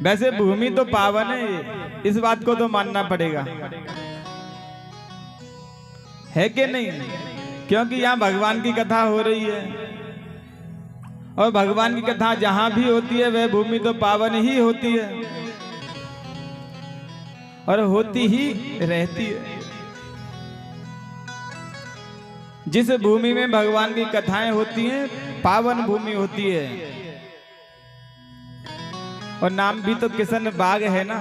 वैसे भूमि तो पावन है, इस बात को तो मानना पड़ेगा, है कि नहीं? क्योंकि यहाँ भगवान की कथा हो रही है और भगवान की कथा जहां भी होती है वह भूमि तो पावन ही होती है और होती ही रहती है। जिस भूमि में भगवान की कथाएं होती हैं पावन भूमि होती है। और नाम भी तो किशन बाग है ना,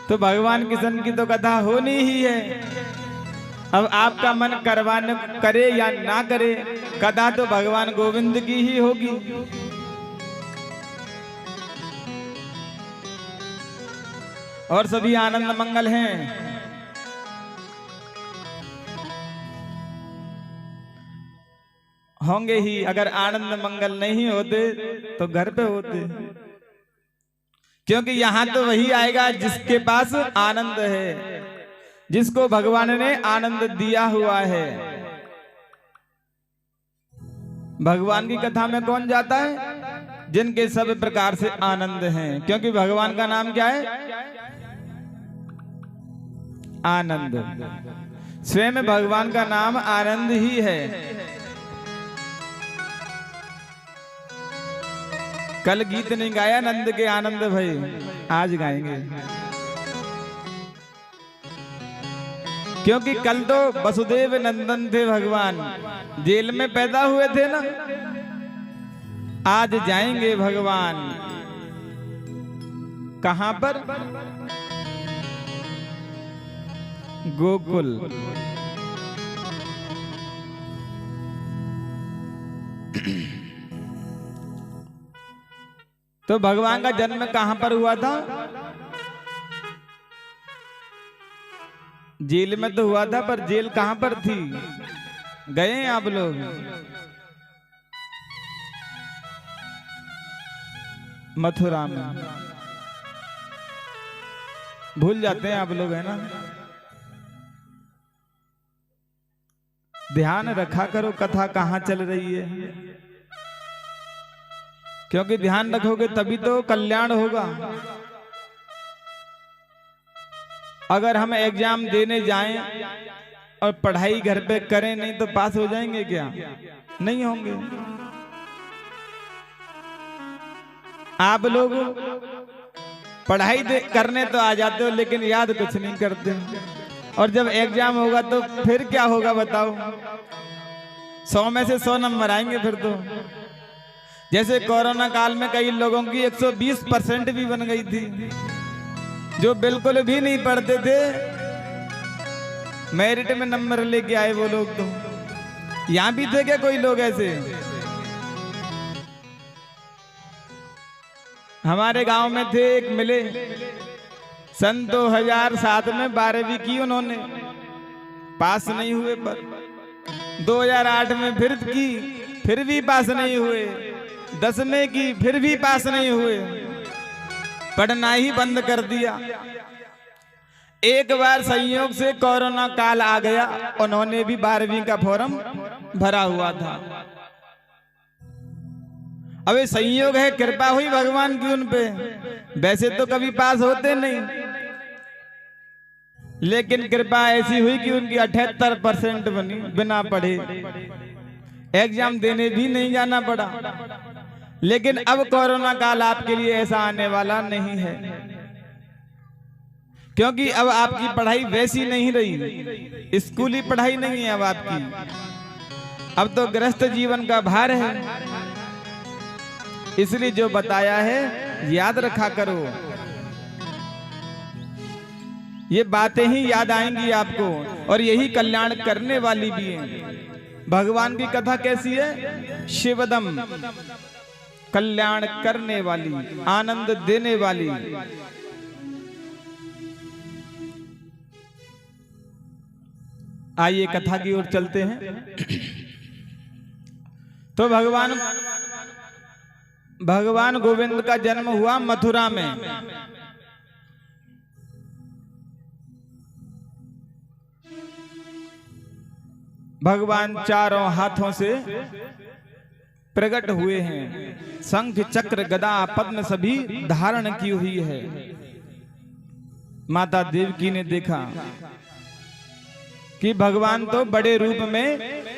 तो भगवान किशन की तो कथा होनी ही है। अब आपका मन करवाने करे या ना करे, कथा तो भगवान गोविंद की ही होगी। और सभी आनंद मंगल हैं। होंगे ही, अगर आनंद मंगल नहीं होते तो घर पे होते। क्योंकि यहां तो वही आएगा जिसके पास आनंद है, जिसको भगवान ने आनंद दिया हुआ है। भगवान की कथा में कौन जाता है? जिनके सब प्रकार से आनंद हैं। क्योंकि भगवान का नाम क्या है? आनंद। स्वयं भगवान का नाम आनंद ही है। कल गीत नहीं गाया नंद के आनंद भाई, आज गाएंगे। क्योंकि कल तो वसुदेव नंदन थे भगवान, जेल में पैदा हुए थे ना। आज जाएंगे भगवान कहां पर? गोकुल। तो भगवान का जन्म कहां पर हुआ था? जेल में तो हुआ था, पर जेल कहां पर थी? गए हैं आप लोग? मथुरा में। भूल जाते हैं आप लोग, है ना? ध्यान रखा करो कथा कहां चल रही है, क्योंकि ध्यान रखोगे तभी तो कल्याण होगा। अगर हम एग्जाम देने जाएं और पढ़ाई घर पे करें नहीं तो पास हो जाएंगे क्या? नहीं होंगे। आप लोग पढ़ाई करने तो आ जाते हो लेकिन याद कुछ नहीं करते, और जब एग्जाम होगा तो फिर क्या होगा बताओ? 100 में से 100 नंबर आएंगे फिर तो। जैसे कोरोना काल में कई लोगों की 120% भी बन गई थी, जो बिल्कुल भी नहीं पढ़ते थे, मेरिट में नंबर लेके आए वो लोग। तो यहां भी थे क्या कोई लोग ऐसे? हमारे गांव में थे, एक मिले, सन 2007 में 12वीं की उन्होंने, पास नहीं हुए। पर 2008 में फिर की, फिर भी पास नहीं हुए। 10वीं की, फिर भी पास नहीं हुए। पढ़ना ही बंद कर दिया। एक बार संयोग से कोरोना काल आ गया, उन्होंने भी 12वीं का फॉर्म भरा हुआ था। अब ये संयोग है, कृपा हुई भगवान की उन पे। वैसे तो कभी पास होते नहीं, लेकिन कृपा ऐसी हुई कि उनकी 78% बनी, बिना पढ़े। एग्जाम देने भी नहीं जाना पड़ा। लेकिन अब कोरोना काल आपके लिए ऐसा आने वाला नहीं है, क्योंकि अब आपकी पढ़ाई वैसी नहीं रही। स्कूली पढ़ाई नहीं है अब आपकी, अब तो गृहस्थ जीवन का भार है। इसलिए जो बताया है याद रखा करो। ये बातें ही याद आएंगी आपको, और यही कल्याण करने वाली भी है। भगवान की कथा कैसी है? शिवदम, कल्याण करने वाली, आनंद देने वाली। आइए कथा की ओर चलते हैं। तो भगवान गोविंद का जन्म हुआ मथुरा में। भगवान चारों हाथों से प्रकट हुए हैं। शंख चक्र गदा पद्म सभी धारण की हुई है। माता देवकी ने देखा कि भगवान तो बड़े रूप में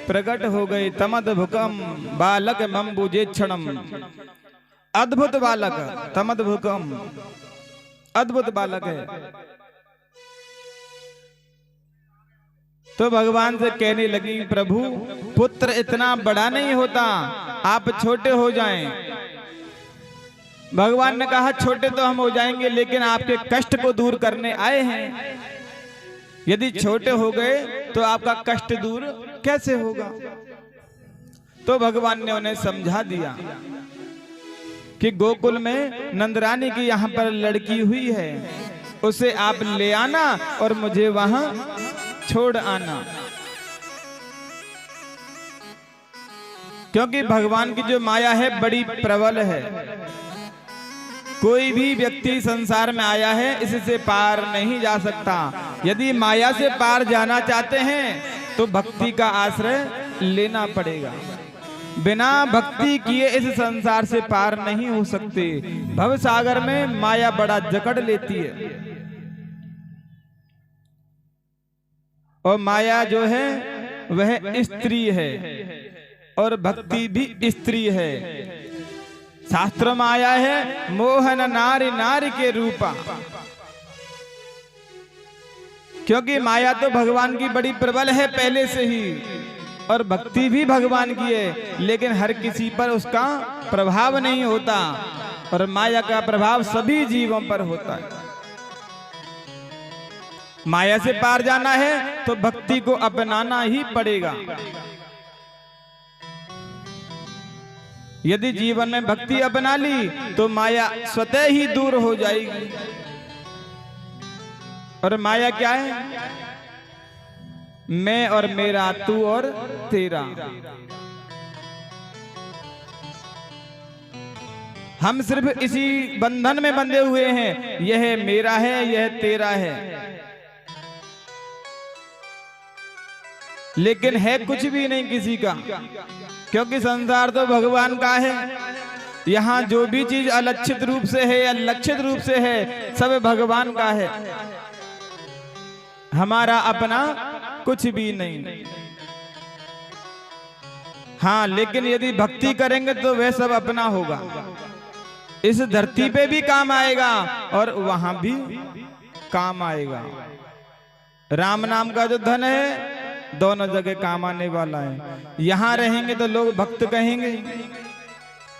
प्रकट हो गए। तमद भुकम बालक मम्बुजे क्षणम, अद्भुत बालक, तमद भुकम अद्भुत बालक है। तो भगवान से कहने लगी, प्रभु पुत्र इतना बड़ा नहीं होता, आप छोटे हो जाएं। भगवान ने कहा छोटे तो हम हो जाएंगे, लेकिन आपके कष्ट को दूर करने आए हैं। यदि छोटे हो गए तो आपका कष्ट दूर कैसे होगा। तो भगवान ने उन्हें समझा दिया कि गोकुल में नंदरानी की यहाँ पर लड़की हुई है, उसे आप ले आना और मुझे वहां छोड़ आना। क्योंकि भगवान की जो माया है बड़ी प्रबल है। कोई भी व्यक्ति संसार में आया है इससे पार नहीं जा सकता। यदि माया से पार जाना चाहते हैं तो भक्ति का आश्रय लेना पड़ेगा। बिना भक्ति किए इस संसार से पार नहीं हो सकते। भव सागर में माया बड़ा जकड़ लेती है। और माया जो है वह स्त्री है और भक्ति भी स्त्री है। शास्त्र में आया है मोहन नारी नारी के रूपा। क्योंकि माया तो भगवान की बड़ी प्रबल है पहले से ही, और भक्ति भी भगवान की है, लेकिन हर किसी पर उसका प्रभाव नहीं होता। और माया का प्रभाव सभी जीवों पर होता है। माया से पार जाना है तो भक्ति को अपनाना ही पड़ेगा। यदि जीवन में भक्ति अपना ली तो माया स्वतः ही दूर हो जाएगी। और माया क्या है? मैं और मेरा, तू और तेरा। हम सिर्फ इसी बंधन में बंधे हुए हैं। यह मेरा है, यह तेरा है, लेकिन है कुछ भी नहीं किसी का। क्योंकि संसार तो भगवान का है। यहाँ जो भी चीज अलक्षित रूप से है या लक्षित रूप से है, सब भगवान का है। हमारा अपना कुछ भी नहीं। हाँ, लेकिन यदि भक्ति करेंगे तो वह सब अपना होगा। इस धरती पे भी काम आएगा और वहां भी काम आएगा। राम नाम का जो धन है दोनों जगह काम आने वाला है। यहां रहेंगे तो लोग भक्त कहेंगे,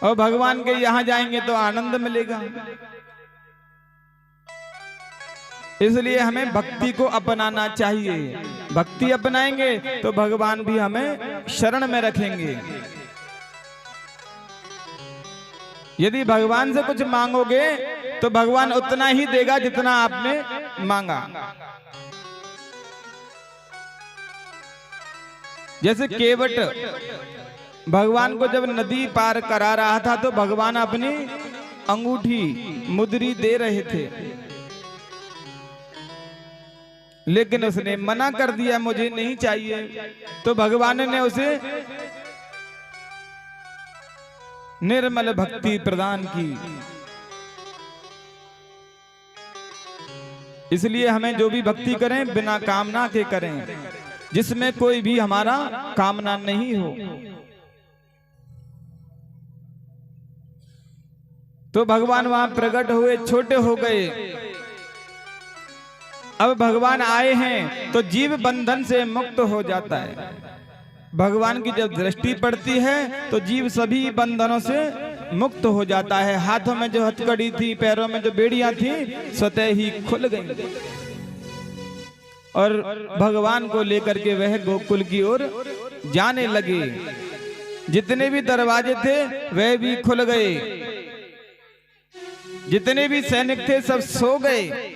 और भगवान के यहां जाएंगे तो आनंद मिलेगा। इसलिए हमें भक्ति को अपनाना चाहिए। भक्ति अपनाएंगे तो भगवान भी हमें शरण में रखेंगे। यदि भगवान से कुछ मांगोगे तो भगवान उतना ही देगा जितना आपने मांगा। जैसे केवट भगवान को जब नदी पार करा रहा था तो भगवान अपनी अंगूठी मुद्री दे रहे थे, लेकिन उसने मना कर दिया, मुझे नहीं चाहिए। तो भगवान ने उसे निर्मल भक्ति प्रदान की। इसलिए हमें जो भी भक्ति करें बिना कामना के करें, जिसमें कोई भी हमारा कामना नहीं हो। तो भगवान वहां प्रकट हुए, छोटे हो गए। अब भगवान आए हैं तो जीव बंधन से मुक्त हो जाता है। भगवान की जब दृष्टि पड़ती है तो जीव सभी बंधनों से मुक्त हो जाता है। हाथों में जो हथकड़ी थी, पैरों में जो बेड़ियां थी, स्वतः ही खुल गई। और भगवान को लेकर के वह गोकुल की ओर जाने लगे। जितने भी दरवाजे थे वह भी खुल गए। जितने भी सैनिक थे सब सो गए।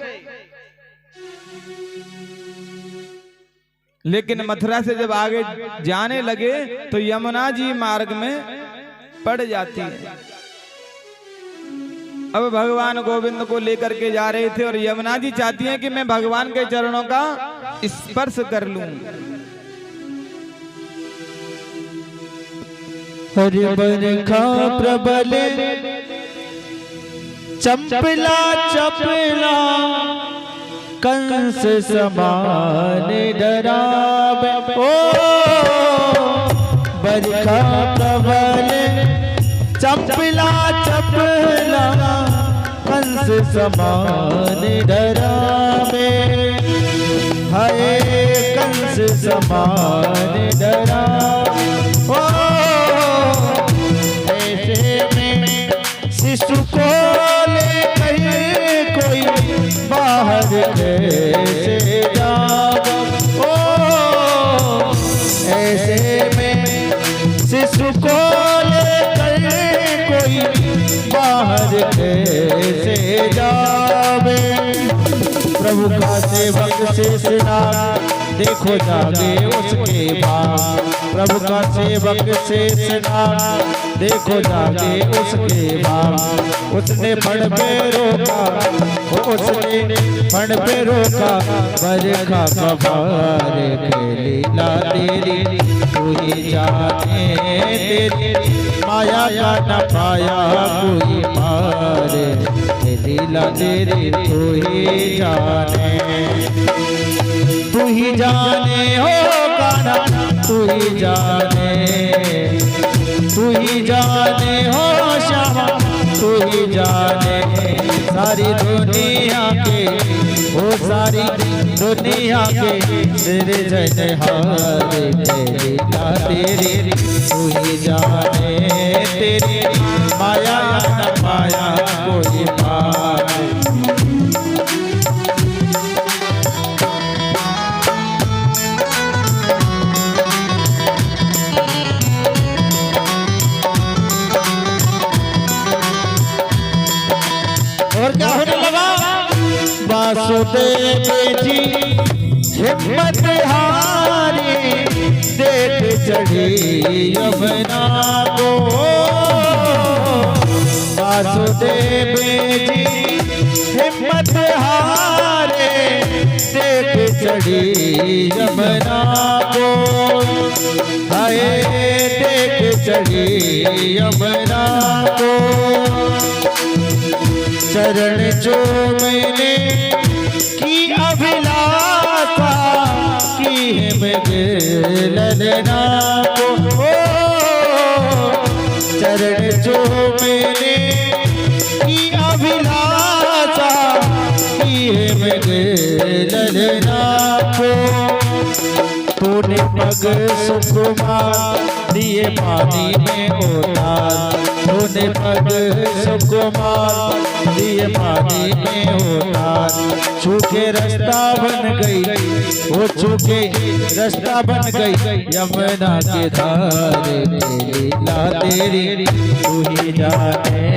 लेकिन मथुरा से जब आगे जाने लगे तो यमुना जी मार्ग में पड़ जाती है। अब भगवान गोविंद को लेकर के जा रहे थे और यमुना जी चाहती हैं कि मैं भगवान के चरणों का स्पर्श कर लूं। हरि बरखा प्रबल चंपला चपला कंस समान डरावे। ओ बरखा प्रबल चपला चपला कंस समान डरावे। हाय कंस समान डरावे। ओ ऐसे में शिशु को लेकर कोई बाहर कैसे जावे। ओ ऐसे में शिशु को लेकर कोई बाहर कैसे जावे। प्रभु का सेवक शेषनाग देखो जागे उसके भाग। प्रभु का सेवक शेषनाग देखो जागे उसके भाग। उसने फण पे रोका, उसने फण पे रोका बरखा कबार के लीला तेरी तू ही जाने। तेरी माया का न पाया कोई पार, लीला तेरी तू ही जाने। तू ही जाने हो काना, तू ही जाने, तू ही जाने हो श्यामा, तू ही जाने। सारी दुनिया के, ओ सारी दुनिया के तेरे जनहार लीला तेरी तू ही जाने। तेरी माया न पाया कोई पार। और क्या होने लगा? वासुदेव जी हिम्मत हारी देख चढ़ी यमुना को। वासुदेव जी हिम्मत हारे देख चढ़ी यमुना को। हाय देख चढ़ी यमुना को। चरण जो मैंने की अभिलाषा की है मेरे ललना को। चरण जो मैंने की अभिलाषा की है मेरे ललना को। तूने पग सुकुमार दिए पानी में उतार। तूने पग सुकुमार दिए पानी में उतार। छूके रास्ता बन गई, वो छूके रास्ता बन गई यमुना के धारे। लीला तेरी तू ही जाने।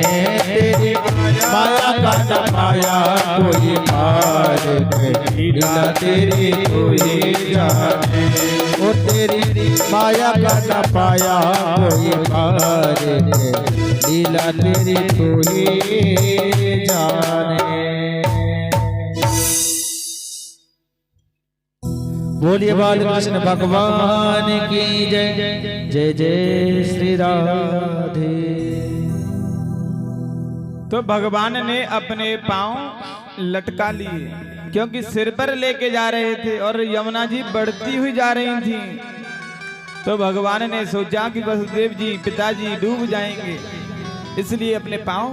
तेरी माया का न पाया कोई पार, लीला तेरी तू ही जाने। ओ तेरी माया का न पाया कोई पार, लीला तेरी तू ही जाने। बोलिए बालकृष्ण भगवान की जय। जय जय श्री राधे। तो भगवान ने अपने पांव लटका लिए क्योंकि सिर पर लेके जा रहे थे और यमुना जी बढ़ती हुई जा रही थी। तो भगवान ने सोचा कि वसुदेव जी पिताजी डूब जाएंगे, इसलिए अपने पांव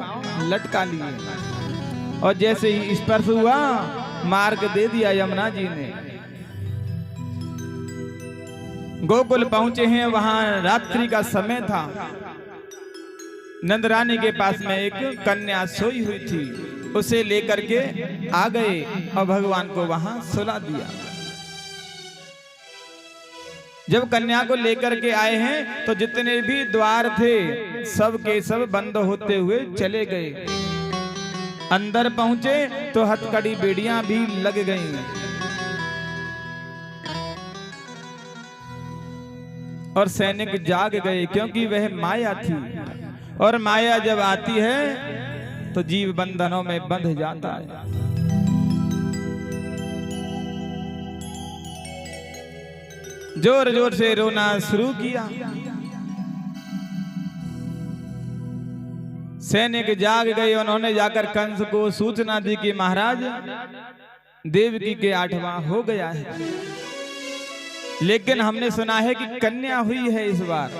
लटका लिए। और जैसे ही स्पर्श हुआ मार्ग दे दिया यमुना जी ने। गोकुल पहुंचे हैं, वहां रात्रि का समय था। नंदरानी के पास में एक कन्या सोई हुई थी, उसे लेकर के आ गए और भगवान को वहां सुला दिया। जब कन्या को लेकर के आए हैं तो जितने भी द्वार थे सब के सब बंद होते हुए चले गए। अंदर पहुंचे तो हथकड़ी बेड़ियां भी लग गईं। और सैनिक जाग गए क्योंकि वह माया थी, और माया जब आती है तो जीव बंधनों में बंध जाता है। जोर जोर से रोना शुरू किया। सैनिक जाग गए। उन्होंने जाकर कंस को सूचना दी कि महाराज देवकी के 8वां हो गया है, लेकिन हमने सुना है कि कन्या हुई है इस बार।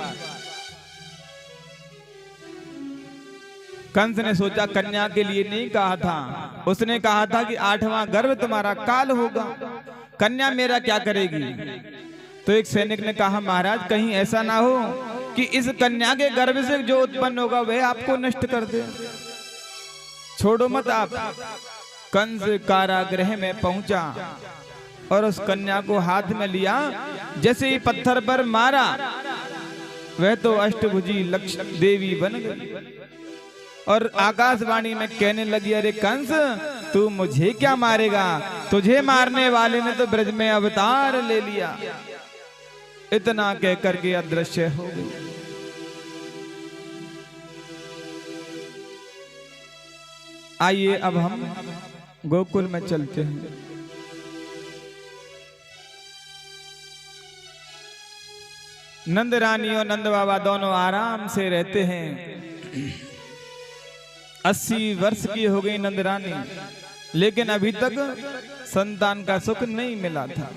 कंस ने सोचा कन्या के लिए नहीं कहा था, उसने कहा था कि 8वां गर्भ तुम्हारा काल होगा, कन्या मेरा क्या करेगी। तो एक सैनिक ने कहा महाराज कहीं ऐसा ना हो कि इस कन्या के गर्भ से जो उत्पन्न होगा वह आपको नष्ट कर दे, छोड़ो मत आप। कंस कारागृह में पहुंचा और उस कन्या को हाथ में लिया, जैसे ही पत्थर पर मारा वह तो अष्टभुजी लक्ष्मी देवी बन गई और आकाशवाणी में कहने लगी, अरे कंस तू मुझे क्या मारेगा, तुझे मारने वाले ने तो ब्रज में अवतार ले लिया। इतना कह करके अदृश्य हो गई। आइए अब हम गोकुल में चलते हैं। नंद रानी और नंद बाबा दोनों आराम से रहते हैं। 80 वर्ष की हो गई नंद रानी, लेकिन अभी तक संतान का सुख नहीं मिला था।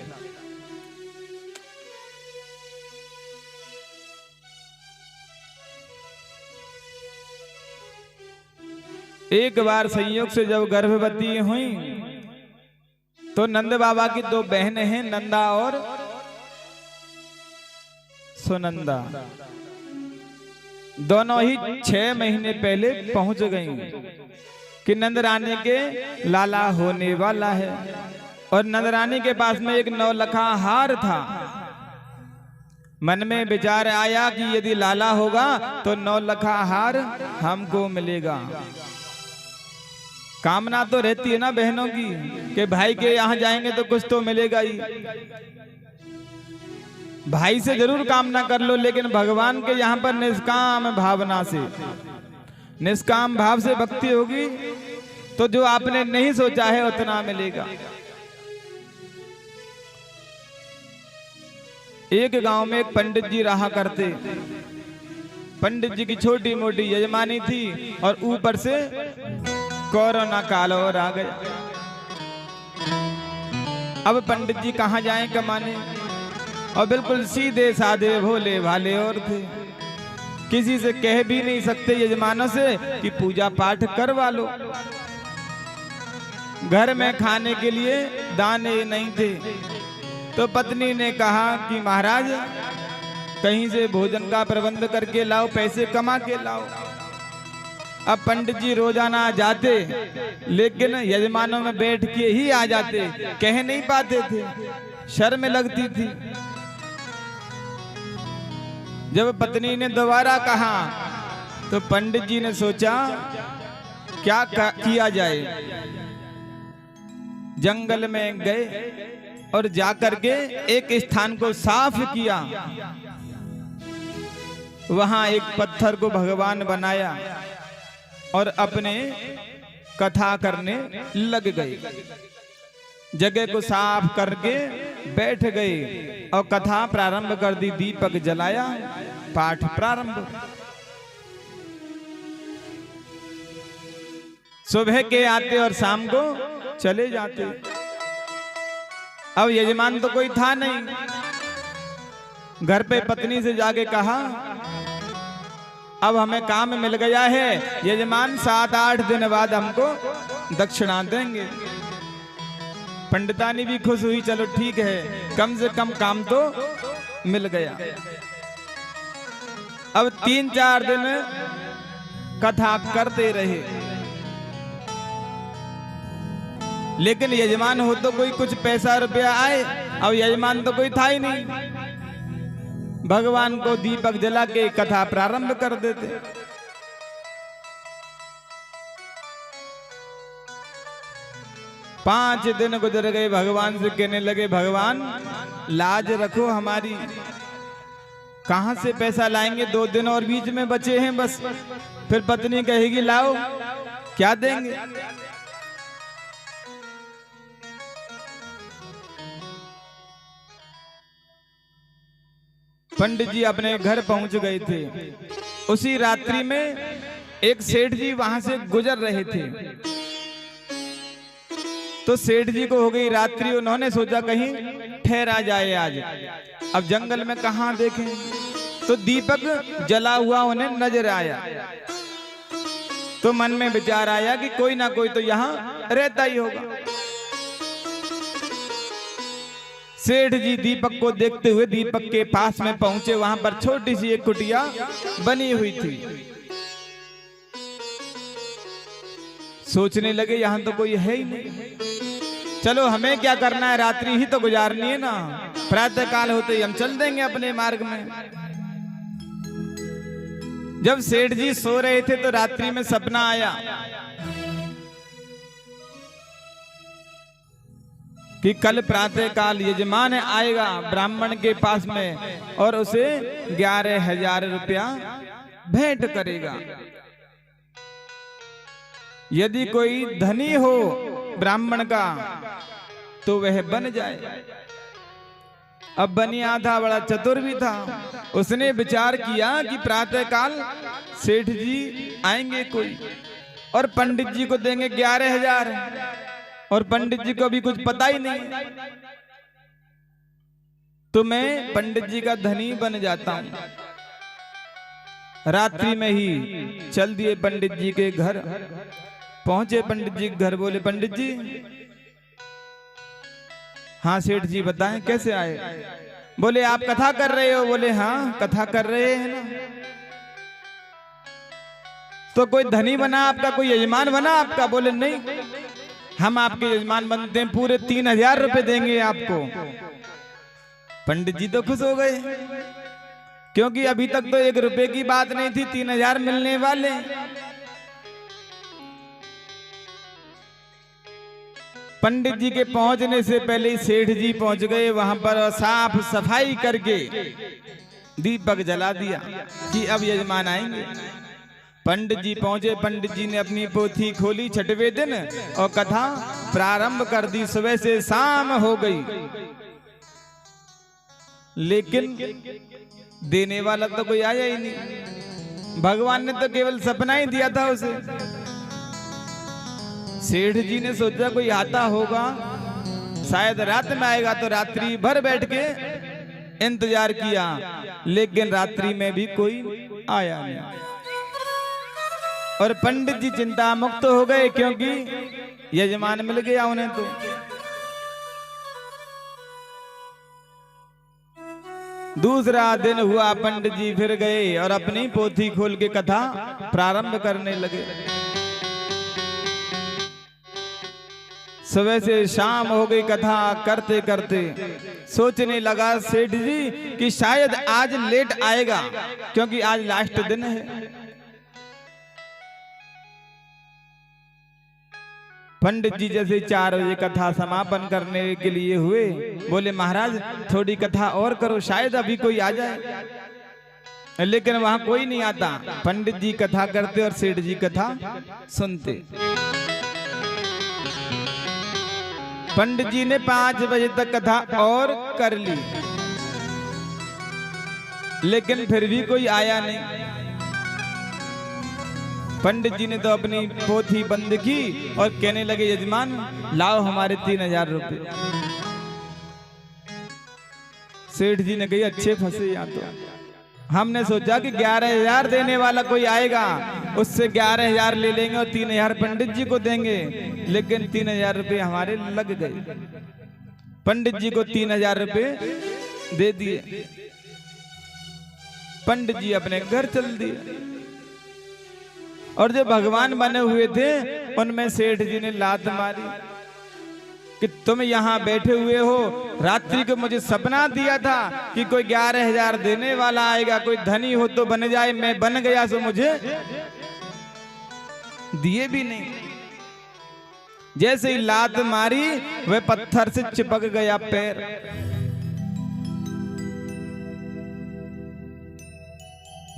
एक बार संयोग से जब गर्भवती हुई तो नंद बाबा की 2 बहनें हैं, नंदा और सुनंदा, दोनों ही 6 महीने पहले पहुंच गईं कि नंद रानी के लाला होने वाला है। और नंद रानी के पास में एक 9 लखा हार था। मन में विचार आया कि यदि लाला होगा तो 9 लखा हार हमको मिलेगा। कामना तो रहती है ना बहनों की कि भाई के यहाँ जाएंगे तो कुछ तो मिलेगा ही। भाई से जरूर कामना कर लो, लेकिन भगवान के यहाँ पर निष्काम भावना से, निष्काम भाव से भक्ति होगी तो जो आपने नहीं सोचा है उतना मिलेगा। एक गांव में एक पंडित जी रहा करते। पंडित जी की छोटी मोटी यजमानी थी और ऊपर से कोरोना काल और आ गया। अब पंडित जी कहाँ जाएं कमाने, और बिल्कुल सीधे साधे भोले भाले और थे। किसी से कह भी नहीं सकते यजमानों से कि पूजा पाठ करवा लो। घर में खाने के लिए दाने नहीं थे, तो पत्नी ने कहा कि महाराज कहीं से भोजन का प्रबंध करके लाओ, पैसे कमा के लाओ। अब पंडित जी रोजाना जाते, लेकिन यजमानों में बैठ के ही आ जाते, कह नहीं पाते थे, शर्म लगती थी। जब पत्नी ने दोबारा कहा तो पंडित जी ने सोचा क्या किया जाए। जंगल में गए और जाकर के एक स्थान को साफ किया। वहां एक पत्थर को भगवान बनाया और अपने कथा करने लग गए। जगह को साफ करके बैठ गए और कथा प्रारंभ कर दी। दीपक जलाया, पाठ प्रारंभ। सुबह के आते और शाम को चले जाते। अब यजमान तो कोई था नहीं। घर पे पत्नी से जाके कहा अब हमें काम मिल गया है, यजमान 7-8 दिन बाद हमको दक्षिणा देंगे। पंडितानी भी खुश हुई, चलो ठीक है, कम से कम काम तो मिल गया। अब 3-4 दिन कथा करते रहे, लेकिन यजमान हो तो कोई कुछ पैसा रुपया आए। अब यजमान तो कोई था ही नहीं। भगवान को दीपक जला के कथा प्रारंभ कर देते। पांच दिन गुजर गए। भगवान से कहने लगे, भगवान लाज रखो हमारी, कहां से पैसा लाएंगे, 2 दिन और बीच में बचे हैं बस। फिर पत्नी कहेगी लाओ, क्या देंगे। पंडित जी अपने घर पहुंच गए थे। उसी रात्रि में एक सेठ जी वहां से गुजर रहे थे, तो सेठ जी को हो गई रात्रि। उन्होंने सोचा कहीं ठहरा जाए आज, अब जंगल में कहां देखें, तो दीपक जला हुआ उन्हें नजर आया। तो मन में विचार आया कि कोई ना कोई तो यहाँ रहता ही होगा। सेठ जी दीपक को देखते हुए दीपक के पास में पहुंचे। वहां पर छोटी सी एक कुटिया बनी हुई थी। सोचने लगे यहां तो कोई है ही नहीं, चलो हमें क्या करना है, रात्रि ही तो गुजारनी है ना, प्रातः काल होते ही हम चल देंगे अपने मार्ग में। जब सेठ जी सो रहे थे तो रात्रि में सपना आया कि कल प्रातः काल यजमान आएगा ब्राह्मण के पास में और उसे 11,000 रुपया भेंट करेगा। यदि कोई धनी हो ब्राह्मण का तो वह बन जाए। अब बनी आधा बड़ा चतुर भी था, उसने विचार किया कि प्रातः काल सेठ जी आएंगे कोई और पंडित जी को देंगे 11,000 और पंडित जी को भी कुछ पता ही नहीं, तो मैं पंडित जी का धनी बन जाता हूं। रात्रि में ही चल दिए पंडित जी के घर। पहुंचे पंडित जी के घर, बोले पंडित जी। हाँ सेठ जी बताएं कैसे आए। बोले आप कथा कर रहे हो। बोले हाँ कथा कर रहे हैं ना। तो कोई धनी बना आपका, कोई यजमान बना आपका। बोले नहीं, हम आपके यजमान बनते हैं, पूरे 3,000 रुपए देंगे आपको। पंडित जी तो खुश हो गए, क्योंकि अभी तक तो 1 रुपए की बात नहीं थी, 3,000 मिलने वाले। पंडित जी के पहुंचने से पहले ही सेठ जी पहुंच गए वहां पर, साफ सफाई करके दीपक जला दिया कि अब यजमान आएंगे। पंडित जी पहुंचे, पंडित जी ने अपनी पोथी खोली 6वें दिन और कथा प्रारंभ कर दी। सुबह से शाम हो गई, लेकिन देने वाला तो कोई आया ही नहीं। भगवान ने तो केवल सपना ही दिया था उसे। सेठ जी ने सोचा कोई आता होगा, शायद रात में आएगा, तो रात्रि भर बैठ के इंतजार किया, लेकिन रात्रि में भी कोई आया नहीं। और पंडित जी चिंता मुक्त हो गए, क्योंकि यजमान मिल गया उन्हें। तो दूसरा दिन हुआ, पंडित जी फिर गए और अपनी पोथी खोल के कथा प्रारंभ करने लगे। सुबह से शाम हो गई, कथा करते करते सोचने लगा सेठ जी कि शायद आज लेट आएगा, क्योंकि आज लास्ट दिन है। पंडित जी जैसे 4 बजे कथा समापन करने के लिए हुए, बोले महाराज थोड़ी कथा और करो, शायद अभी कोई आ जाए। लेकिन वहां कोई नहीं आता। पंडित जी कथा करते और सेठ जी कथा सुनते। पंडित जी ने 5 बजे तक कथा और कर ली, लेकिन फिर भी कोई आया नहीं। पंडित जी ने तो अपनी पोथी बंद की और कहने लगे यजमान लाओ हमारे 3,000 रुपए। सेठ जी ने कही अच्छे फंसे या तो। हमने सोचा कि 11,000 देने वाला कोई आएगा, उससे 11,000 ले लेंगे और 3,000 पंडित जी को देंगे, लेकिन 3,000 रुपए हमारे लग गए। पंडित जी को 3,000 रुपए दे दिए। पंडित जी अपने घर चल दिए। और जो भगवान बने हुए थे उनमें सेठ जी ने लात मारी कि तुम यहाँ बैठे हुए हो, रात्रि को मुझे सपना दिया था कि कोई 11,000 देने वाला आएगा, कोई धनी हो तो बन जाए, मैं बन गया सो मुझे दिए भी नहीं। जैसे ही लात मारी वह पत्थर से चिपक गया पैर।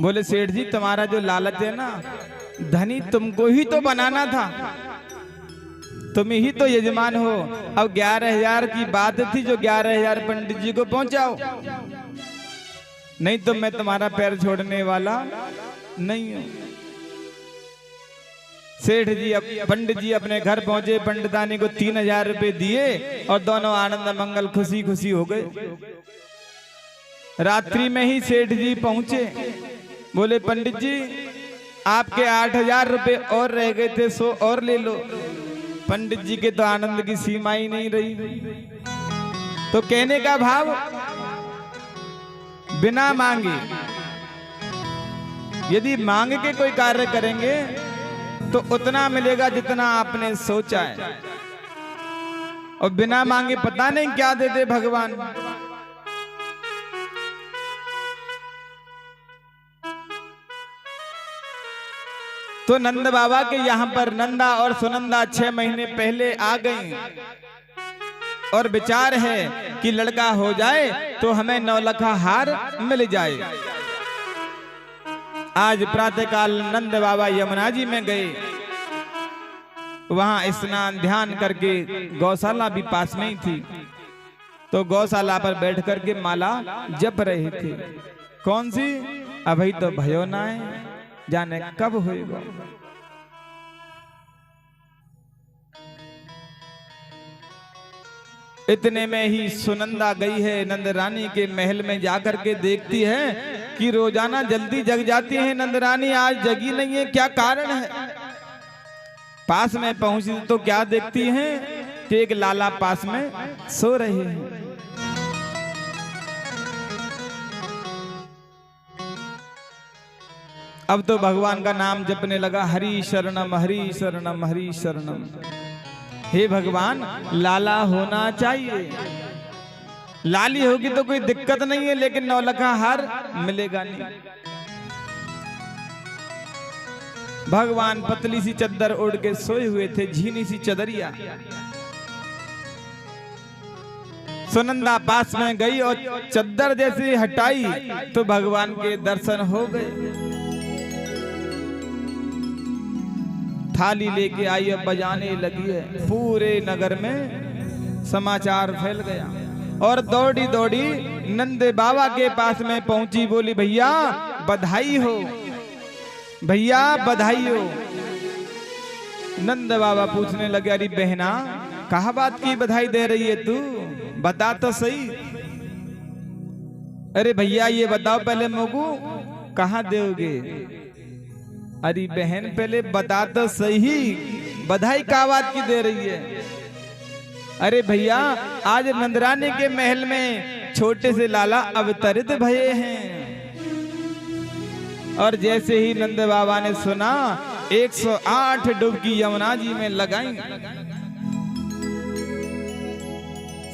बोले सेठ जी तुम्हारा जो लालच है ना, धनी तुमको ही तो बनाना था, तुम ही तो यजमान हो। अब 11,000 की बात थी, जो 11,000 पंडित जी को पहुंचाओ, नहीं तो मैं तुम्हारा पैर छोड़ने वाला नहीं हूं। सेठ जी पंडित जी अपने घर पहुंचे, पंडितानी को 3000 रुपए दिए और दोनों आनंद मंगल खुशी खुशी हो गए। रात्रि में ही सेठ जी पहुंचे, बोले पंडित जी आपके 8000 रुपए और रह गए थे, 100 और ले लो। पंडित जी के तो आनंद की सीमा ही नहीं रही। तो कहने का भाव, बिना मांगे यदि मांग के कोई कार्य करेंगे तो उतना मिलेगा जितना आपने सोचा है, और बिना मांगे पता नहीं क्या दे दे भगवान। तो नंद बाबा के यहाँ पर नंदा और सुनंदा 6 महीने पहले आ गई और विचार है कि लड़का हो जाए तो हमें 9 लखा हार मिल जाए। आज प्रातःकाल नंद बाबा यमुना जी में गए, वहां स्नान ध्यान करके, गौशाला भी पास में ही थी, तो गौशाला पर बैठ करके माला जप रहे थे। कौन सी? अभी तो भयो ना है, जाने कब होएगा। इतने में ही सुनंदा गई है नंद रानी के महल में, जाकर के देखती है कि रोजाना जल्दी जग जाती है नंद रानी, आज जगी नहीं है, क्या कारण है। पास में पहुंची तो क्या देखती हैं कि एक लाला पास में सो रहे हैं। अब तो भगवान का नाम जपने लगा, हरि शरणम हरि शरणम हरि शरणम। हे भगवान, लाला होना चाहिए, लाली होगी तो कोई दिक्कत नहीं है, लेकिन 9 लखा हार मिलेगा नहीं। भगवान पतली सी चद्दर ओढ़ के सोए हुए थे, झीनी सी चदरिया। सुनंदा पास में गई और चद्दर जैसे हटाई तो भगवान के दर्शन हो गए। थाली लेके आई और बजाने लगी है, पूरे नगर में समाचार फैल गया। और दौड़ी दौड़ी नंद बाबा के पास में पहुंची, बोली भैया बधाई हो, भैया बधाई हो। नंद बाबा पूछने लगे, अरे बहना कहा बात की बधाई दे रही है तू, बता तो सही। अरे भैया ये बताओ पहले मोगू कहाँ दोगे। अरे बहन पहले बता तो सही, बधाई का बात की दे रही है। अरे भैया आज नंदरानी के महल में छोटे से लाला अवतरित भये हैं। और जैसे ही नंद बाबा ने सुना 108 डुबकी यमुना जी में लगाई।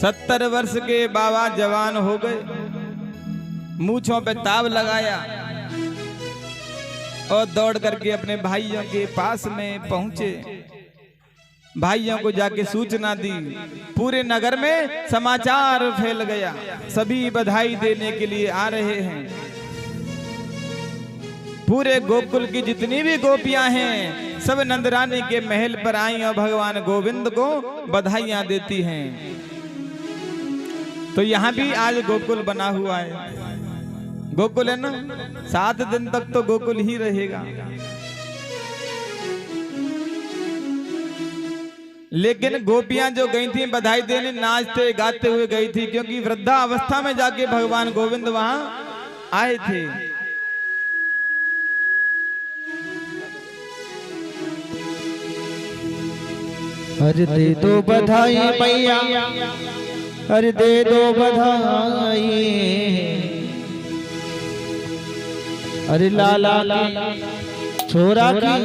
70 वर्ष के बाबा जवान हो गए, मूंछों पे ताव लगाया और दौड़ करके अपने भाइयों के पास में पहुंचे। भाइयों को जाके सूचना दी, पूरे नगर में समाचार फैल गया, सभी बधाई देने के लिए आ रहे हैं। पूरे गोकुल की जितनी भी गोपियां हैं सब नंदरानी के महल पर आई और भगवान गोविंद को बधाइयां देती हैं। तो यहाँ भी आज गोकुल बना हुआ है, गोकुल है ना, 7 दिन तक तो गोकुल ही रहेगा। लेकिन गोपियां जो गई थी बधाई देने, नाचते गाते हुए गई थी, क्योंकि वृद्धा अवस्था में जाके भगवान गोविंद वहां आए थे। अरे दे दो बधाई मैया, अरे दे दो बधाई, अरे लाला की छोरा की,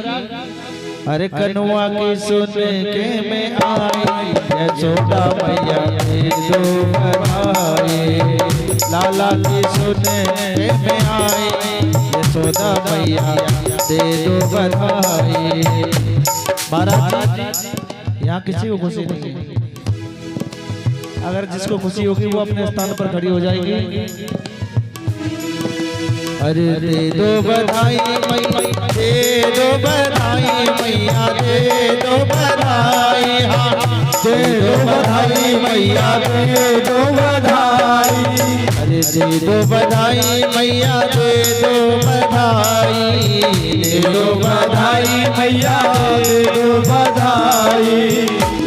अरे कनुआ की सुन के मैं आई, यशोदा मैया दे दो बधाई, लाला की सुन के मैं आई, यशोदा मैया दे दो बधाई। महाराज यहाँ किसी को खुशी नहीं है, अगर जिसको खुशी होगी वो अपने स्थान पर खड़ी हो जाएगी। अरे दे दो बधाई मैया, दे दो बधाई मैया, दे दो बधाई, हाँ दे दो बधाई मैया दे दो बधाई। अरे दे दो बधाई मैया दे दो बधाई, दे दो बधाई मैया दे दो बधाई।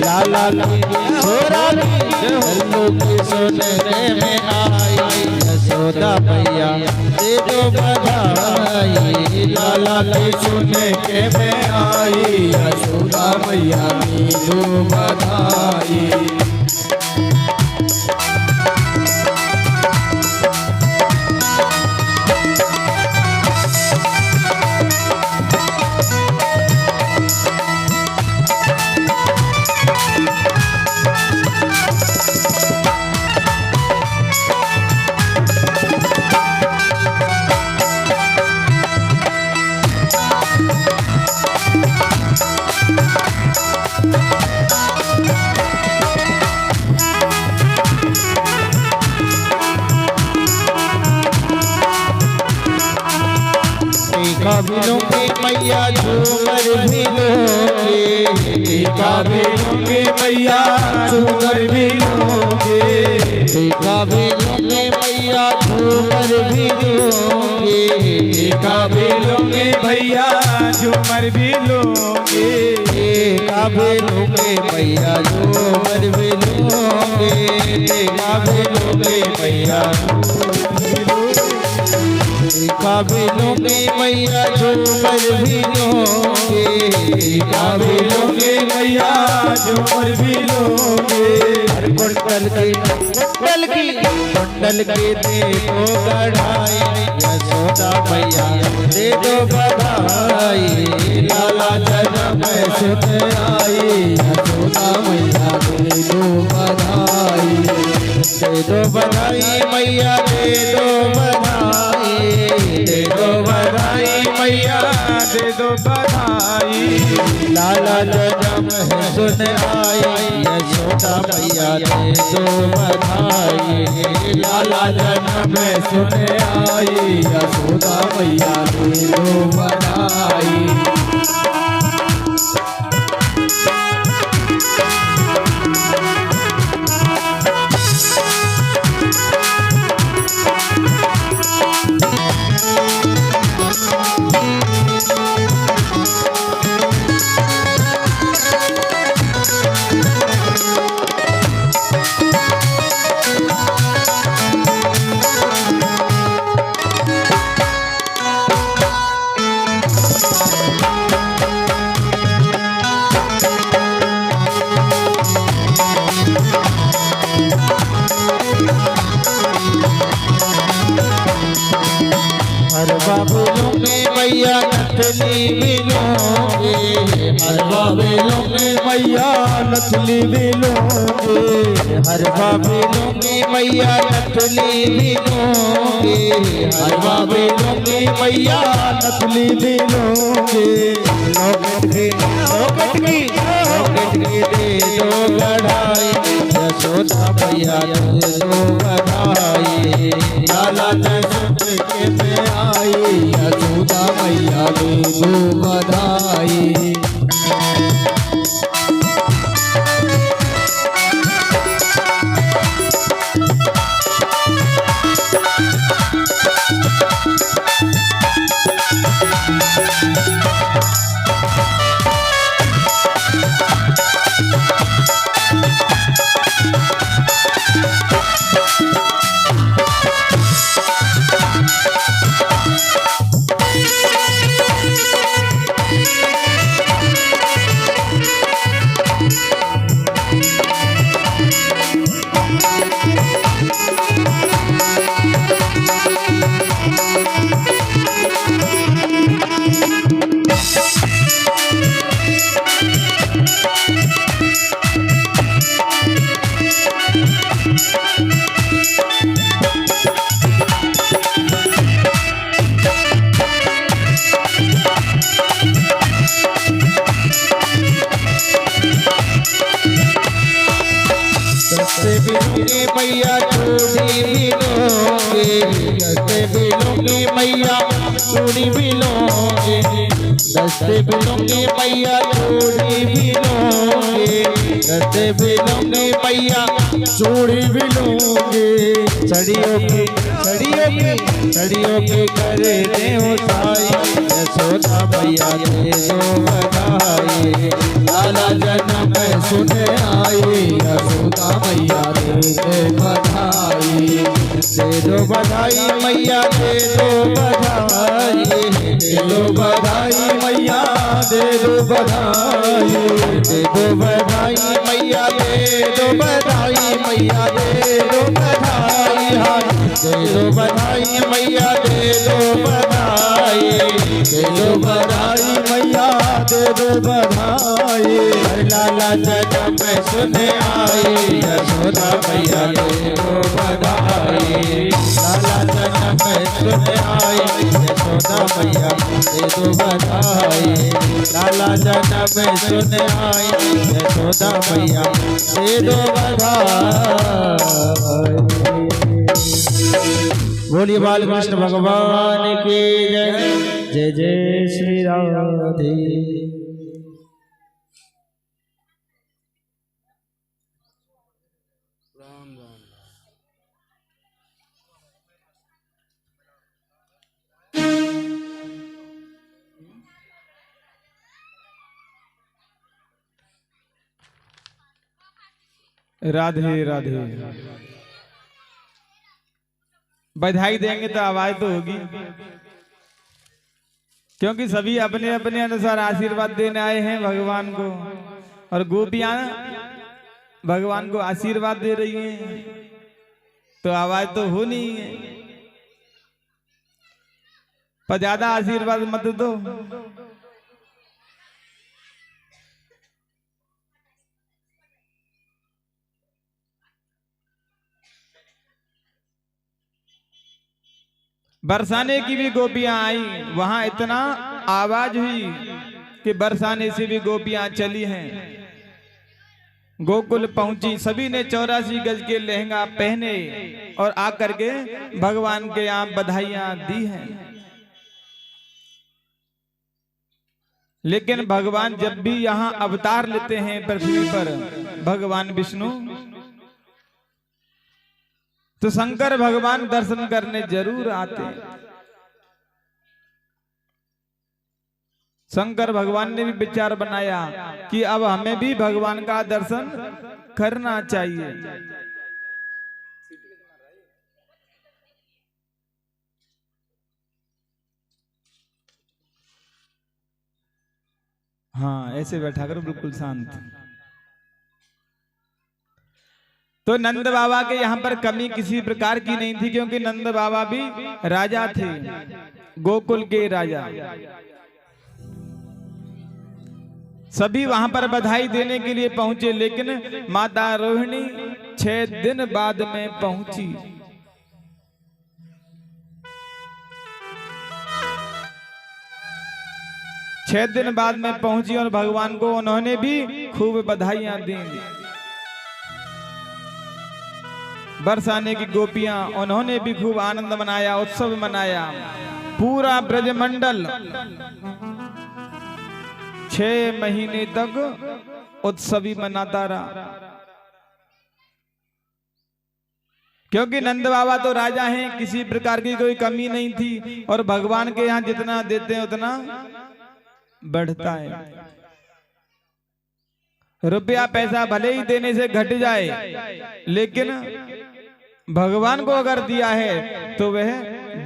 लाला छोरा की सुनने में आई, यशोदा मैया दे दो बधाई। लाला की सुने के में आई, यशोदा मैया दे दो बधाई। लूंगी मैया झूमर भी लूंगी, टीका भी लूंगी मैया झूमर भी लूंगी, टीका भी लूंगी मैया झूमर भी लूंगी, टीका भी लूंगी भैया झूमर भी लूंगी, टीका भी लूंगी मैया झूमर भी लूंगी, टीका भी लूंगी मैया टीका भी लूंगी मैया झूमर भी लूंगी, टीका भी लूंगी मैया झूमर भी लूंगी। कुंडल की दे दो कढ़ाई, यशोदा मैया दे दो बधाई। लाला जन्म सुन आई, यशोदा मैया दे दो बधाई। दे दो बधाई मैया दे दो बधाई, दे दो बधाई मैया दे दो बधाई। लाला जन्म सुन आई, यशोदा मैया दे दो बधाई। लाला जन्म सुन आई, यशोदा मैया दे दो बधाई। हर बाबू लूंगी मैया नथली भी लूंगी, हर बाबू लूंगी मैया नथली भी लूंगी, हर बाबू लूंगी मैया नथली भी लूंगी, हर बाबू लूंगी मैया नथली भी लूंगी। लॉकेट की दे दो कढ़ाई, यशोदा मैया दे दो बधाई। लाला के में आई, यशोदा मैया दे दो बधाई। मैया चूड़ी भी लूंगी, जैसे भी लूंगी मैया चूड़ी भी लूंगी, दस्ते भी लूंगी मैया चूड़ी भी लूंगी, दस्ते भी लूंगी मैया चूड़ी भी लूंगी। छड़ियों की करे दे उठाई, यशोदा मैया दे दो बधाई। लाला जन्म सुने आई, यशोदा मैया दे दो बधाई। दे दो बधाई मैया दे दो बधाई, दे दो बधाई मैया दे दो बधाई। दे दो बधाई मैया दे दो बधाई, मैया दे दो बधाई। दे दो बधाई मैया दे दो बधाई, दे दो बधाई मैया दे दो बधाई। लाला जन्म सुने आई, यशोदा मैया दे दो बधाई। लाला जन्म सुने आई, यशोदा मैया दे दो बधाई। लाला जन्म सुने आई, यशोदा मैया दे दो बधाई। बोलिए बालकृष्ण भगवान की जय। जय जय श्री राधे। राधे राधे। बधाई देंगे तो आवाज तो होगी, क्योंकि सभी अपने अपने अनुसार आशीर्वाद देने आए हैं भगवान को, और गोपियां भगवान को आशीर्वाद दे रही हैं, तो आवाज तो होनी है। पर ज्यादा आशीर्वाद मत दो। बरसाने की भी गोपियां आई, वहां इतना आवाज हुई कि बरसाने से भी गोपियां चली हैं। गोकुल पहुंची, सभी ने 84 गज के लहंगा पहने और आकर के भगवान के यहाँ बधाइयां दी हैं। लेकिन भगवान जब भी यहाँ अवतार लेते हैं पृथ्वी पर, भगवान विष्णु, तो शंकर भगवान दर्शन करने जरूर आते हैं। शंकर भगवान ने भी विचार बनाया कि अब हमें भी भगवान का दर्शन करना चाहिए। हाँ, ऐसे बैठा करो बिल्कुल शांत। तो नंद बाबा के यहाँ पर कमी किसी प्रकार की नहीं थी, क्योंकि नंद बाबा भी राजा थे, गोकुल के राजा। सभी वहां पर बधाई देने के लिए पहुंचे, लेकिन माता रोहिणी 6 दिन बाद में पहुंची। छह दिन बाद में पहुंची और भगवान को उन्होंने भी खूब बधाइयां दी। बरसाने की गोपियां, उन्होंने भी खूब आनंद मनाया, उत्सव मनाया। पूरा ब्रजमंडल 6 महीने तक उत्सवी मनाता रहा, क्योंकि नंद बाबा तो राजा हैं, किसी प्रकार की कोई कमी नहीं थी। और भगवान के यहाँ जितना देते हैं उतना बढ़ता है। रुपया पैसा भले ही देने से घट जाए, लेकिन भगवान को अगर दिया है तो वह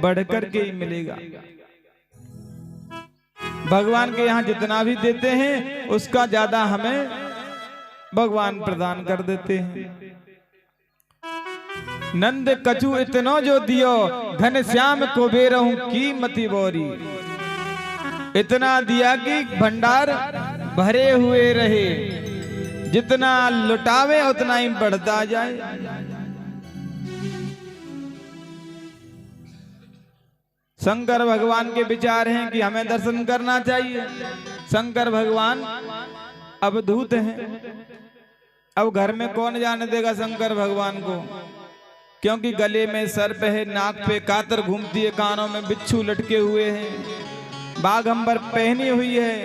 बढ़कर के ही मिलेगा। भगवान के यहाँ जितना भी देते हैं उसका ज्यादा हमें भगवान प्रदान कर देते हैं। नंद कछु इतनो जो दियो, घन श्याम को बेरहूं कीमती बोरी। इतना दिया कि भंडार भरे हुए रहे, जितना लुटावे उतना ही बढ़ता जाए। शंकर भगवान के विचार हैं कि हमें दर्शन करना चाहिए। शंकर भगवान अवधूत हैं, अब घर में कौन जाने देगा शंकर भगवान को, क्योंकि गले में सर्प है, नाक पे कातर घूमती है, कानों में बिच्छू लटके हुए हैं। बाघंबर पहनी हुई है,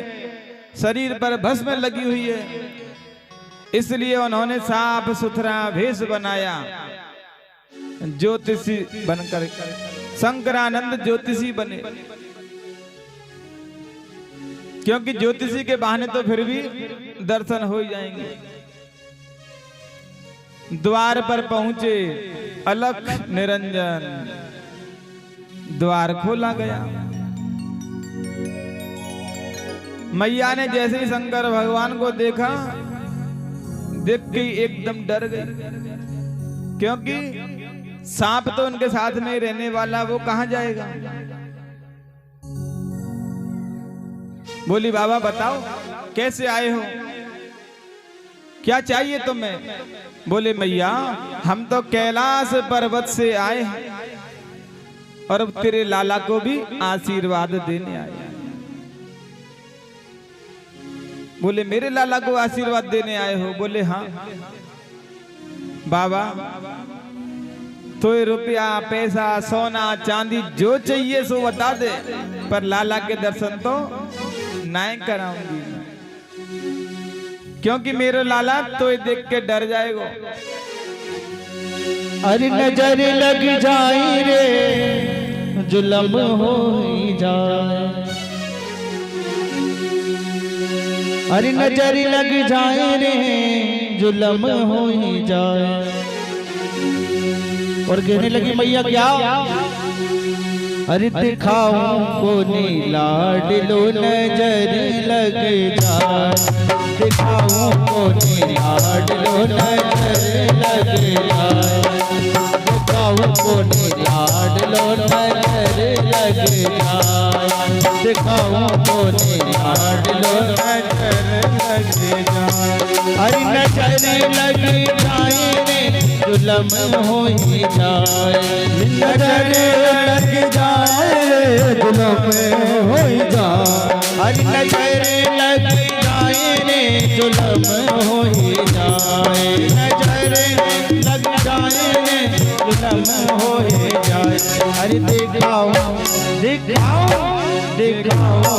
शरीर पर भस्म लगी हुई है, इसलिए उन्होंने साफ सुथरा वेश बनाया, ज्योतिषी बनकर शंकरानंद ज्योतिषी बने। क्योंकि ज्योतिषी के बहाने तो फिर भी दर्शन हो ही जाएंगे। द्वार पर पहुंचे, अलख निरंजन, द्वार खोला गया। मैया ने जैसे ही शंकर भगवान को देखा, देख के एकदम डर गई, क्योंकि सांप तो उनके साथ में रहने वाला, वो कहां जाएगा। बोली बाबा बताओ कैसे आए हो, क्या चाहिए तुम्हें। बोले मैया हम तो कैलाश पर्वत से आए हैं और अब तेरे लाला को भी आशीर्वाद देने आए हैं। बोले मेरे लाला को आशीर्वाद देने आए हो। बोले हाँ बाबा, तो रुपया पैसा सोना चांदी जो चाहिए सो बता दे, पर लाला के दर्शन तो नहीं कराऊंगी, क्योंकि मेरे लाला तो देख के डर जाएगा। अरे नजर लग जाए रे, जुल्म हो जाए। अरे नजर लग जाए रे, जुल्म हो जाए। और कहने लगी मैया क्या। अरे दिखाऊं को लाडलो नजर लग जाए, दिखाऊं को लाडलो नजर लग जाए, दिखाऊं को लाडलो नजर लग जाए, दिखाऊं को लाडलो नजर लग जाए। अरे नजर लग जाए रे, जुल्म हो ही जाए। नजर लग जाए, जुल्म हो ही जाए। अरे नजर लग जाए रे, जुल्म हो ही जाए। नजर लग जाए रे, जुल्म हो ही जाए। अरे दिखाओ दिखाओ दिखाओ,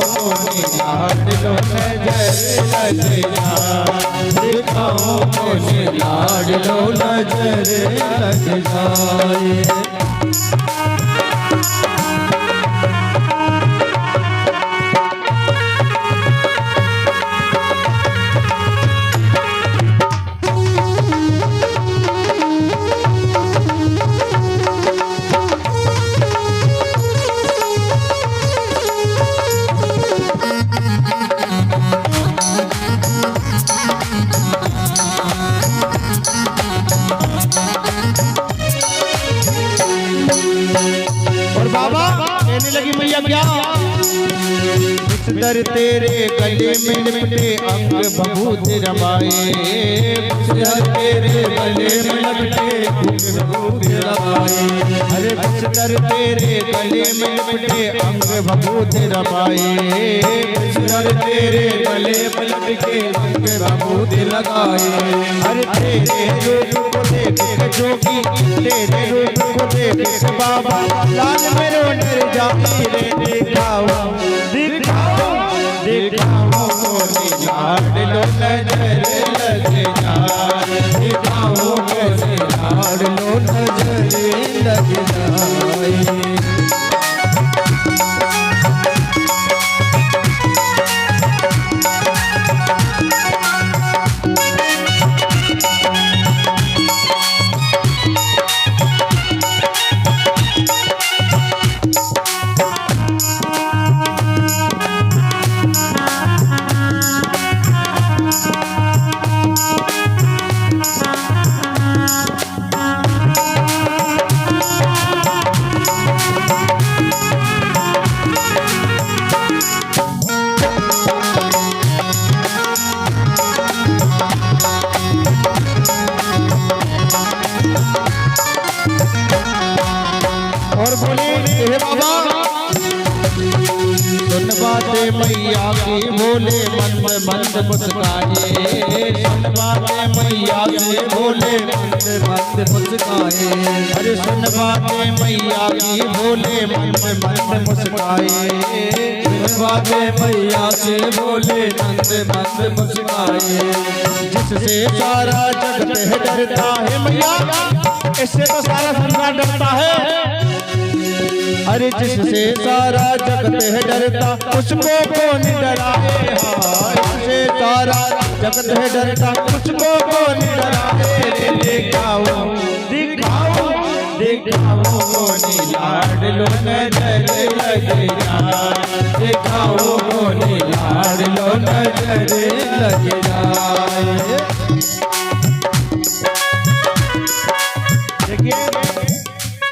लाडलो नजर लग जाए, दिखाओ लाडलो नजर लग जाए। लगी मैया क्या। बिस्तर तेरे गले में लिपटे अंग बबूत रमाए, बिस्तर तेरे गले में लिपटे अंग बबूत रमाए। अरे बिस्तर तेरे गले में लिपटे अंग बबूत रमाए, बिस्तर तेरे गले में लिपटे अंग बबूत लगाए। अरे तेरे रूप को देख जोगी, तेरे रूप को देख बाबा, लाल में रोने जाती रे। दिखाओ दिखाओ दिखाओ, लाडलो नजर लग जाए, दिखाओ लाडलो नजर लग जाए। और बोले हे बाबा, सुन बातें मैया की, बोले मन में मंद मुस्काए। सुन बातें मैया की, बोले मन में मंद मुस्काए। अरे सुन बातें मैया की, बोले मन में मंद मुस्काए। वादे मैया से बोले नंद मंद मुस्काए। जिससे सारा जगत है डरता है मैया, इससे तो सारा संसार डरता है। अरे जिससे सारा जगत है डरता उसको कौन डराए। इससे सारा जगत है डरता उसको कौन डराए। दिखाओ दिखाओ दिखाओ मोनी लाडलो नजर लगे जाए। दिखाओ मोनी लाडलो नजर लगे जाए।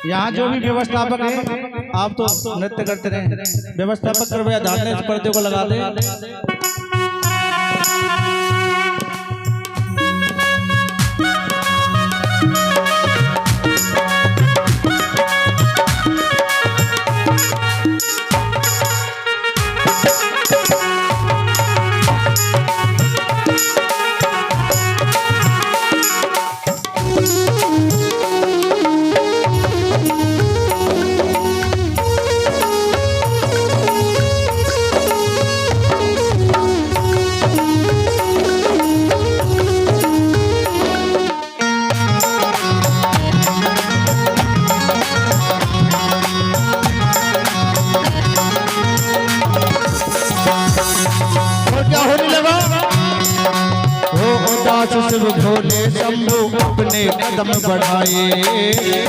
यहाँ जो भी व्यवस्थापक है, आप तो नृत्य करते रहे। व्यवस्थापक कृपया ध्यान दें, इस पर्दे को लगा दे। शिव भोले शंभु अपने कदम बढ़ाए।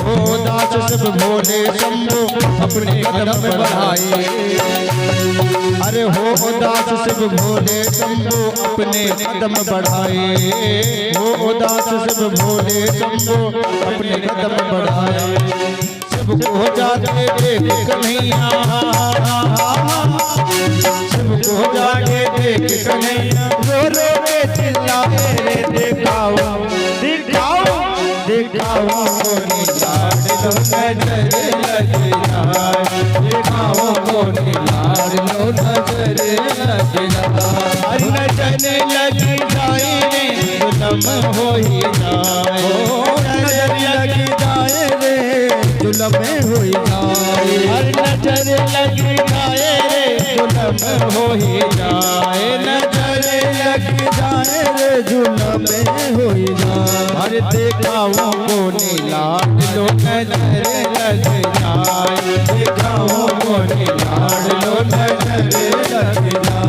ओ दास शिव भोले शंभु अपने कदम बढ़ाए। अरे हो दास शिव भोले शंभु अपने कदम बढ़ाए। हो दास शिव भोले शंभु अपने कदम बढ़ाए। शिव को जाके देख कन्हैया, शिव को जाके देख कन्हैया रो रो के चिल्लाए रे। दिखाओ दिखाओ दिखाओ मोनी लाडलो नजर लगे जाए। दिखाओ मोनी लाडलो नजर लगे जाए। हर नजर लगी जाए रे जुलम हो ही जाए। नजर लगी जाए रे जुलम हो ही जाए। हर नजर लगी जाए रे जुलम हो ही जाए। नजर लग जाए रे जुलम हो ही जाए। हर दिखाओ मोनी लाडलो नजर लग जाए। दिखाओ मोनी लाडलो नजर लग जाए।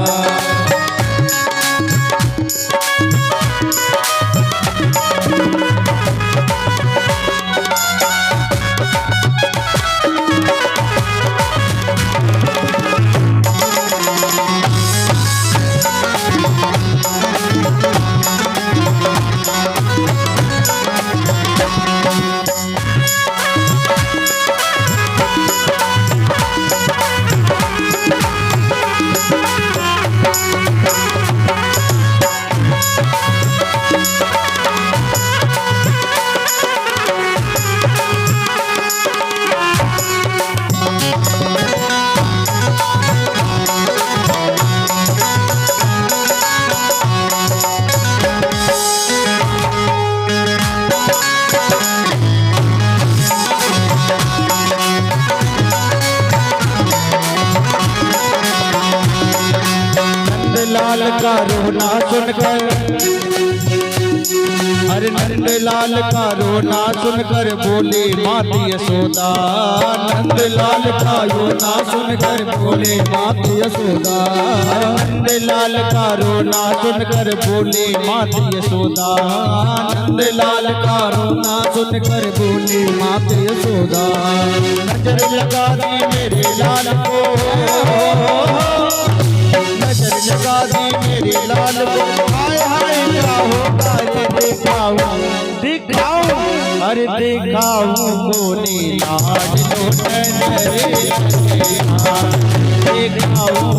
लाल का रोना सुनकर, अरे नंद लाल का रोना सुनकर बोले मात यशोदा। नंद लाल का रोना सुनकर बोले मात यशोदा। नंद लाल का रोना सुनकर बोले मात यशोदा। नंद लाल का रोना सुनकर बोले मात यशोदा। नजर लगा दी मेरे लाल को, नजर लगा दी मेरे लाल को। हाय हाय क्या होगा ये दिखाओ दिखाओ। अरे दिखाओ मोनी लाडलो नजर लगे जाए। दिखाओ